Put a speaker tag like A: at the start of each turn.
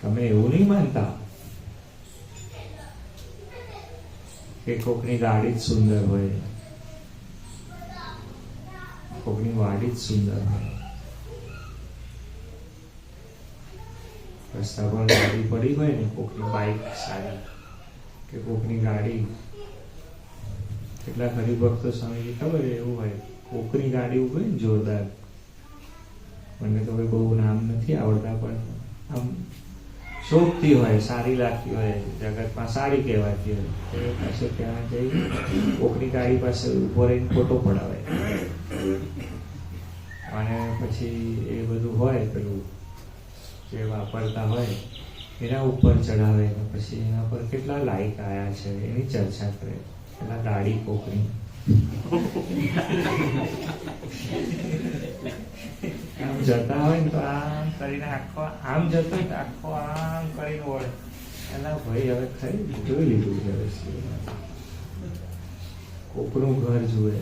A: તમે એવું નહીં માનતા કે કોકની ગાડી જ સુંદર હોય, કોકની વાડી જ સુંદર હોય, રસ્તા પર ગાડી પડી હોય ને, કોકની બાઇક સારી કે કોકની ગાડી. કેટલાક હરિભક્તો સ્વામીજી ખબર એવું હોય, કોકની ગાડી હોય ને જોરદાર, મને તો બહુ નામ નથી આવડતા, પણ આમ શોભતી હોય, સારી લાગતી હોય, જગતમાં સારી કહેવાતી હોય, એ પાસે ત્યાં જઈ કોકની ગાડી પાસે ઉભો રહીને ફોટો પડાવે અને પછી એ બધું હોય પેલું જે વાપરતા હોય એના ઉપર ચડાવે, પછી એના પર કેટલા લાઈક આવ્યા છે એની ચર્ચા કરે. પેલા ગાડી કોકની આમ જતા હોય ને તો આમ કરીને આખો આમ જતો હોય તો આખો આમ કરીને વળે. એના ભાઈ હવે ખરી જોઈ લીધું છે, કોકનું ઘર જુએ.